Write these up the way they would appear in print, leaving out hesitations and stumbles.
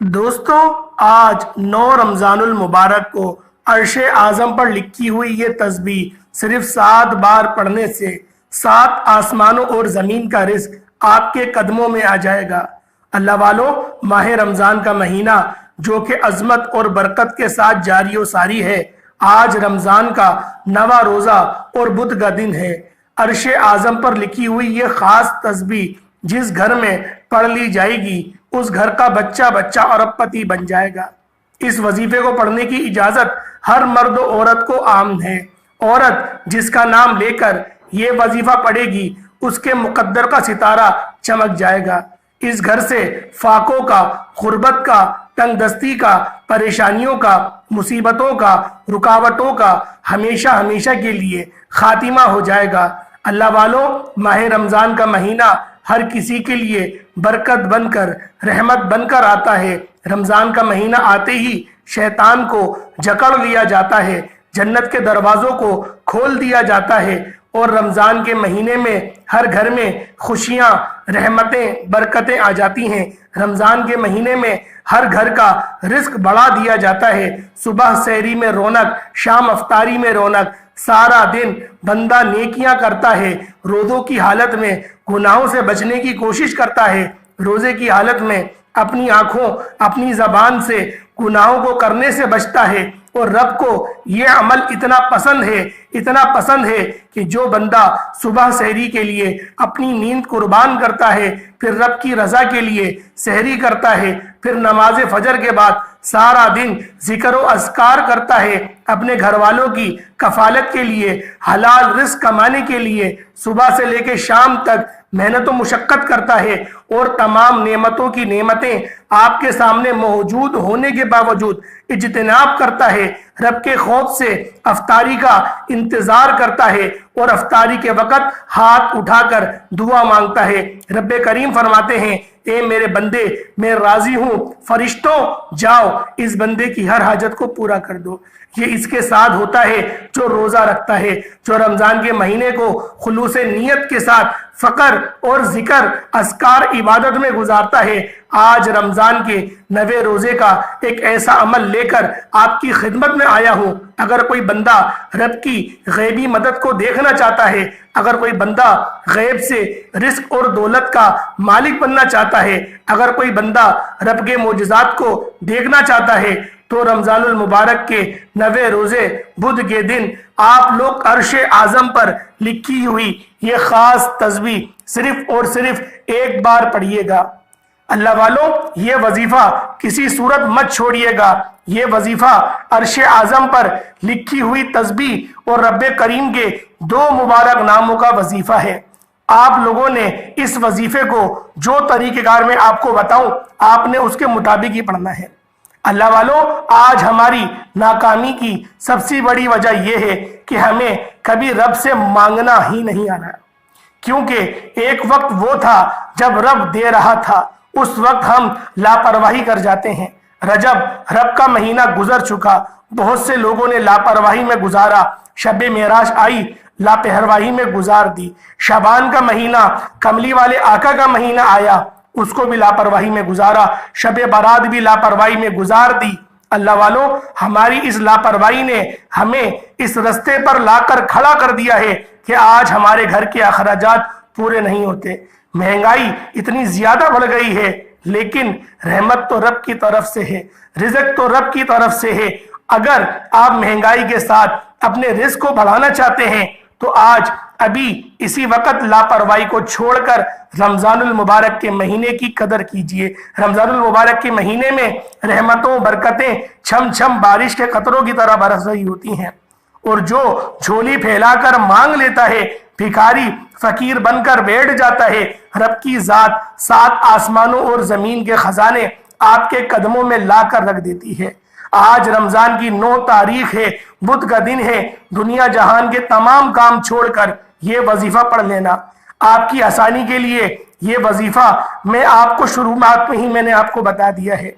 دوستوں، آج 9 رمضان المبارک کو عرش اعظم پر لکھی ہوئی یہ تسبیح صرف 7 بار پڑھنے سے 7 آسمانوں اور زمین کا رزق آپ کے قدموں میں آ جائے گا۔ اللہ والو، ماہ رمضان کا مہینہ جو کہ عظمت اور برکت کے ساتھ جاری و ساری ہے، آج رمضان کا 9واں روزہ اور بدھ کا دن ہے۔ عرش اعظم پر لکھی ہوئی یہ خاص تسبیح جس گھر میں پڑھ لی جائے گی، اس گھر کا بچہ بچہ ارب پتی بن جائے گا۔ اس وظیفے کو پڑھنے کی اجازت ہر مرد و عورت کو عام ہے۔ عورت جس کا نام لے کر یہ وظیفہ پڑھے گی، اس کے مقدر کا ستارہ چمک جائے گا۔ اس گھر سے فاقوں کا، غربت کا، تنگ دستی کا، پریشانیوں کا، مصیبتوں کا، رکاوٹوں کا ہمیشہ ہمیشہ کے لیے خاتمہ ہو جائے گا۔ اللہ والو، ماہ رمضان کا مہینہ ہر کسی کے لیے برکت بن کر، رحمت بن کر آتا ہے۔ رمضان کا مہینہ آتے ہی شیطان کو جکڑ لیا جاتا ہے، جنت کے دروازوں کو کھول دیا جاتا ہے، اور رمضان کے مہینے میں ہر گھر میں خوشیاں، رحمتیں، برکتیں آ جاتی ہیں۔ رمضان کے مہینے میں ہر گھر کا رزق بڑھا دیا جاتا ہے۔ صبح سحری میں رونق، شام افطاری میں رونق، سارا دن بندہ نیکیاں کرتا ہے، روزوں کی حالت میں گناہوں سے بچنے کی کوشش کرتا ہے، روزے کی حالت میں اپنی آنکھوں، اپنی زبان سے گناہوں کو کرنے سے بچتا ہے، اور رب کو یہ عمل اتنا پسند ہے کہ جو بندہ صبح سحری کے لیے اپنی نیند قربان کرتا ہے، پھر رب کی رضا کے لیے سحری کرتا ہے، پھر نماز فجر کے بعد سارا دن ذکر و اذکار کرتا ہے، اپنے گھر والوں کی کفالت کے لیے، حلال رزق کمانے کے لیے صبح سے لے کے شام تک محنت و مشقت کرتا ہے، اور تمام نعمتوں کی نعمتیں آپ کے سامنے موجود ہونے کے باوجود اجتناب کرتا ہے، رب کے خوف سے افطاری کا انتظار کرتا ہے، اور افطاری کے وقت ہاتھ اٹھا کر دعا مانگتا ہے۔ رب کریم فرماتے ہیں، اے میرے بندے، میں راضی ہوں، فرشتوں جاؤ اس بندے کی ہر حاجت کو پورا کر دو۔ یہ اس کے ساتھ ہوتا ہے جو روزہ رکھتا ہے، جو رمضان کے مہینے کو خلوص نیت کے ساتھ فقر اور ذکر، اذکار، عبادت میں گزارتا ہے۔ آج رمضان کے 9ویں روزے کا ایک ایسا عمل لے کر آپ کی خدمت میں آیا ہوں۔ اگر کوئی بندہ رب کی غیبی مدد کو دیکھنا چاہتا ہے، اگر کوئی بندہ غیب سے رزق اور دولت کا مالک بننا چاہتا ہے، اگر کوئی بندہ رب کے معجزات کو دیکھنا چاہتا ہے، تو رمضان المبارک کے 9ویں روزے بدھ کے دن آپ لوگ عرش اعظم پر لکھی ہوئی یہ خاص تسبیح صرف اور صرف ایک بار پڑھیے گا۔ اللہ والو، یہ وظیفہ کسی صورت مت چھوڑیے گا۔ یہ وظیفہ عرش اعظم پر لکھی ہوئی تسبیح اور رب کریم کے 2 مبارک ناموں کا وظیفہ ہے۔ آپ لوگوں نے اس وظیفے کو جو طریقہ کار میں آپ کو بتاؤں، آپ نے اس کے مطابق ہی پڑھنا ہے۔ اللہ والو، آج ہماری ناکامی کی سب سے بڑی وجہ یہ ہے کہ ہمیں کبھی رب سے مانگنا ہی نہیں آ رہا، کیونکہ ایک وقت وہ تھا جب رب دے رہا تھا، اس وقت ہم لاپرواہی کر جاتے ہیں۔ رجب رب کا مہینہ گزر چکا، بہت سے لوگوں نے لاپرواہی میں گزارا۔ شب معراج آئی، لاپرواہی میں گزار دی۔ شعبان کا مہینہ، کملی والے آقا کا مہینہ آیا، اس کو بھی لاپرواہی میں گزارا۔ شب برات بھی لاپرواہی میں گزار دی۔ اللہ والو، ہماری اس لاپرواہی نے ہمیں اس رستے پر لا کر کھڑا کر دیا ہے کہ آج ہمارے گھر کے اخراجات پورے نہیں ہوتے۔ مہنگائی اتنی زیادہ بڑھ گئی ہے، لیکن رحمت تو رب کی طرف سے ہے، رزق تو رب کی طرف سے ہے۔ اگر آپ مہنگائی کے ساتھ اپنے رزق کو بڑھانا چاہتے ہیں تو آج ابھی اسی وقت لاپرواہی کو چھوڑ کر رمضان المبارک کے مہینے کی قدر کیجئے۔ رمضان المبارک کے مہینے میں رحمتوں، برکتیں چھم چھم بارش کے قطروں کی طرح برس رہی ہوتی ہیں، اور جو جھولی پھیلا کر مانگ لیتا ہے، بھکاری فقیر بن کر بیٹھ جاتا ہے، رب کی ذات 7 آسمانوں اور زمین کے خزانے آپ کے قدموں میں لا کر رکھ دیتی ہے۔ آج رمضان کی 9 تاریخ ہے، بدھ کا دن ہے۔ دنیا جہان کے تمام کام چھوڑ کر یہ وظیفہ پڑھ لینا۔ آپ کی آسانی کے لیے یہ وظیفہ میں آپ کو شروعات میں ہی میں نے آپ کو بتا دیا ہے۔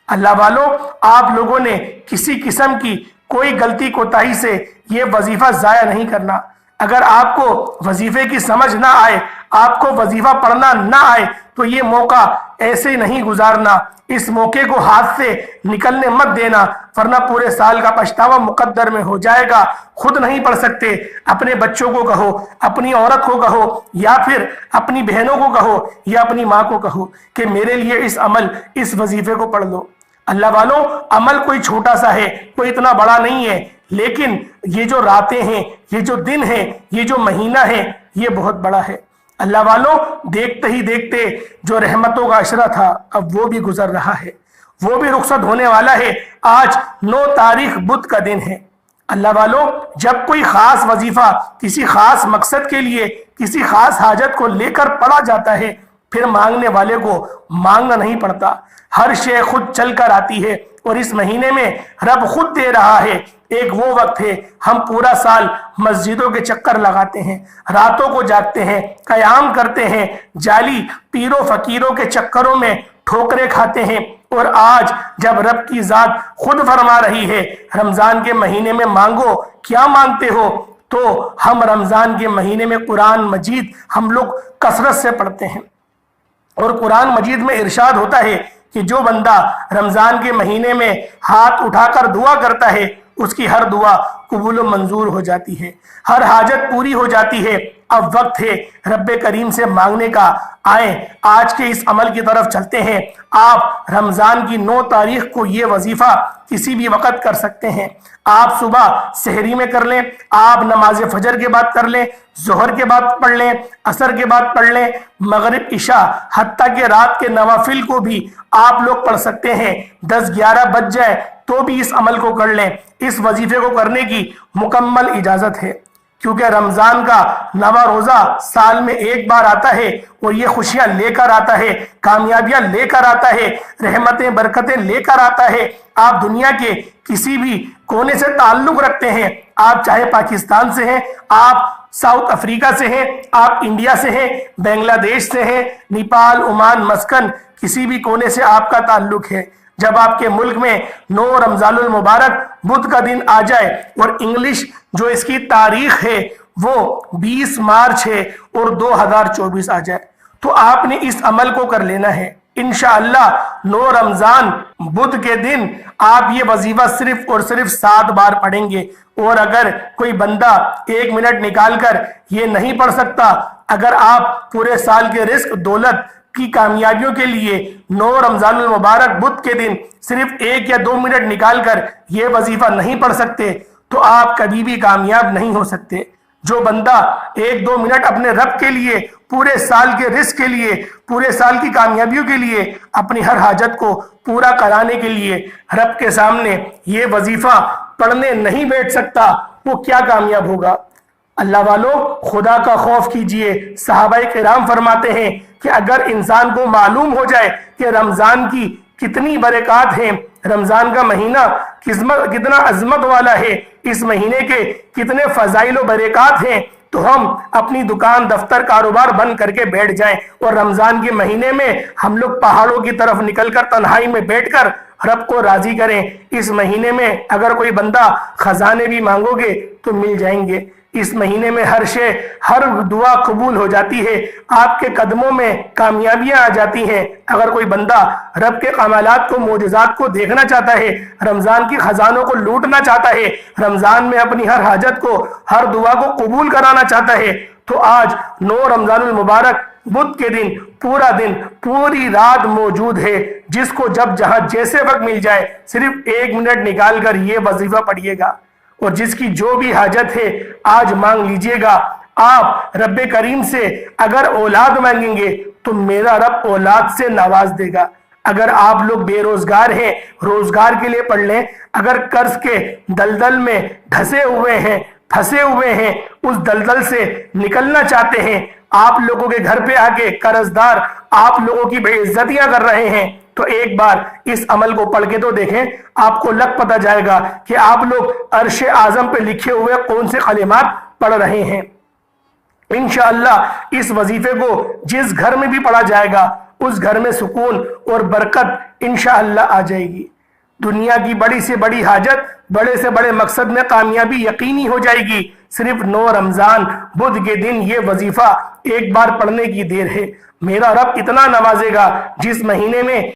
اللہ والو، آپ لوگوں نے کسی قسم کی کوئی غلطی کوتاہی سے یہ وظیفہ ضائع نہیں کرنا۔ اگر آپ کو وظیفے کی سمجھ نہ آئے، آپ کو وظیفہ پڑھنا نہ آئے، تو یہ موقع ایسے نہیں گزارنا، اس موقع کو ہاتھ سے نکلنے مت دینا، ورنہ پورے سال کا پچھتاوا مقدر میں ہو جائے گا۔ خود نہیں پڑھ سکتے، اپنے بچوں کو کہو، اپنی عورت کو کہو، یا پھر اپنی بہنوں کو کہو، یا اپنی ماں کو کہو کہ میرے لیے اس وظیفے کو پڑھ لو۔ اللہ والوں، عمل کوئی چھوٹا سا ہے، کوئی اتنا بڑا نہیں ہے، لیکن یہ جو راتیں ہیں، یہ جو دن ہیں، یہ جو مہینہ ہے، یہ بہت بڑا ہے۔ اللہ والوں، دیکھتے ہی دیکھتے جو رحمتوں کا عشرہ تھا، اب وہ بھی گزر رہا ہے، وہ بھی رخصت ہونے والا ہے۔ آج 9 تاریخ بدھ کا دن ہے۔ اللہ والوں، جب کوئی خاص وظیفہ کسی خاص مقصد کے لیے، کسی خاص حاجت کو لے کر پڑھا جاتا ہے، پھر مانگنے والے کو مانگنا نہیں پڑتا، ہر شے خود چل کر آتی ہے، اور اس مہینے میں رب خود دے رہا ہے۔ ایک وہ وقت ہے، ہم پورا سال مسجدوں کے چکر لگاتے ہیں، راتوں کو جاگتے ہیں، قیام کرتے ہیں، جعلی پیروں فقیروں کے چکروں میں ٹھوکریں کھاتے ہیں، اور آج جب رب کی ذات خود فرما رہی ہے رمضان کے مہینے میں مانگو، کیا مانگتے ہو، تو ہم رمضان کے مہینے میں قرآن مجید ہم لوگ کثرت سے پڑھتے ہیں۔ اور قرآن مجید میں ارشاد ہوتا ہے کہ جو بندہ رمضان کے مہینے میں ہاتھ اٹھا کر دعا کرتا ہے، اس کی ہر دعا قبول و منظور ہو جاتی ہے، ہر حاجت پوری ہو جاتی ہے۔ اب وقت ہے رب کریم سے مانگنے کا۔ آئیں آج کے اس عمل کی طرف چلتے ہیں۔ آپ رمضان کی 9 تاریخ کو یہ وظیفہ کسی بھی وقت کر سکتے ہیں۔ آپ صبح سحری میں کر لیں، آپ نماز فجر کے بعد کر لیں، ظہر کے بعد پڑھ لیں، عصر کے بعد پڑھ لیں، مغرب عشاء، حتیٰ کہ رات کے نوافل کو بھی آپ لوگ پڑھ سکتے ہیں۔ 10-11 بج جائے تو بھی اس عمل کو کر لیں۔ اس وظیفے کو کرنے کی مکمل اجازت ہے، کیونکہ رمضان کا نواں روزہ سال میں ایک بار آتا ہے، اور یہ خوشیاں لے کر آتا ہے، کامیابیاں لے کر آتا ہے، رحمتیں برکتیں لے کر آتا ہے۔ آپ دنیا کے کسی بھی کونے سے تعلق رکھتے ہیں، آپ چاہے پاکستان سے ہیں، آپ ساؤتھ افریقہ سے ہیں، آپ انڈیا سے ہیں، بنگلہ دیش سے ہیں، نیپال، عمان، مسکن، کسی بھی کونے سے آپ کا تعلق ہے، جب آپ کے ملک میں 9 رمضان المبارک بدھ کا دن آ جائے، اور انگلش جو اس کی تاریخ ہے وہ 20 مارچ ہے، اور 2024 آ جائے، تو آپ نے اس عمل کو کر لینا ہے۔ انشاءاللہ 9 رمضان بدھ کے دن آپ یہ وظیفہ صرف اور صرف 7 بار پڑھیں گے۔ اور اگر کوئی بندہ 1 منٹ نکال کر یہ نہیں پڑھ سکتا، اگر آپ پورے سال کے رزق دولت کی کامیابیوں کے لیے 9 رمضان المبارک بدھ کے دن صرف 1 یا 2 منٹ نکال کر یہ وظیفہ نہیں پڑھ سکتے، تو آپ کبھی بھی کامیاب نہیں ہو سکتے۔ جو بندہ 1-2 منٹ اپنے رب کے لیے، پورے سال کے رزق کے لیے، پورے سال کی کامیابیوں کے لیے، اپنی ہر حاجت کو پورا کرانے کے لیے رب کے سامنے یہ وظیفہ پڑھنے نہیں بیٹھ سکتا، وہ کیا کامیاب ہوگا؟ اللہ والوں، خدا کا خوف کیجئے۔ صحابہ کرام فرماتے ہیں کہ اگر انسان کو معلوم ہو جائے کہ رمضان کی کتنی برکات ہیں، رمضان کا مہینہ کتنا عظمت والا ہے، اس مہینے کے کتنے فضائل و برکات ہیں، تو ہم اپنی دکان، دفتر، کاروبار بند کر کے بیٹھ جائیں، اور رمضان کے مہینے میں ہم لوگ پہاڑوں کی طرف نکل کر تنہائی میں بیٹھ کر رب کو راضی کریں۔ اس مہینے میں اگر کوئی بندہ خزانے بھی مانگو گے تو مل جائیں گے۔ اس مہینے میں ہر دعا قبول ہو جاتی ہے، آپ کے قدموں میں کامیابیاں آ جاتی ہیں۔ اگر کوئی بندہ رب کے کمالات کو، معجزات کو دیکھنا چاہتا ہے، رمضان کی خزانوں کو لوٹنا چاہتا ہے، رمضان میں اپنی ہر حاجت کو، ہر دعا کو قبول کرانا چاہتا ہے، تو آج 9 رمضان المبارک بدھ کے دن پورا دن، پوری رات موجود ہے۔ جس کو جب جہاں جیسے وقت مل جائے، صرف 1 منٹ نکال کر یہ وظیفہ پڑھیے گا، اور جس کی جو بھی حاجت ہے آج مانگ لیجئے گا۔ آپ رب کریم سے اگر اولاد مانگیں گے تو میرا رب اولاد سے نواز دے گا۔ اگر آپ لوگ بے روزگار ہیں، روزگار کے لیے پڑھ لیں۔ اگر قرض کے دلدل میں ڈھسے ہوئے ہیں، پھنسے ہوئے ہیں، اس دلدل سے نکلنا چاہتے ہیں، آپ لوگوں کے گھر پہ آ کے قرضدار آپ لوگوں کی بے عزتیاں کر رہے ہیں، تو ایک بار اس عمل کو پڑھ کے تو دیکھیں، آپ کو لگ پتہ جائے گا کہ آپ لوگ عرش اعظم پہ لکھے ہوئے کون سے کلمات پڑھ رہے ہیں۔ انشاءاللہ اس وظیفے کو جس گھر میں بھی پڑھا جائے گا، اس گھر میں سکون اور برکت انشاءاللہ آ جائے گی۔ دنیا کی بڑی سے بڑی حاجت، بڑے سے بڑے مقصد میں کامیابی یقینی ہو جائے گی۔ صرف 9 رمضان بدھ کے دن یہ وظیفہ ایک بار پڑھنے کی دیر ہے۔ میرا رب اتنا نوازے گا جس مہینے میں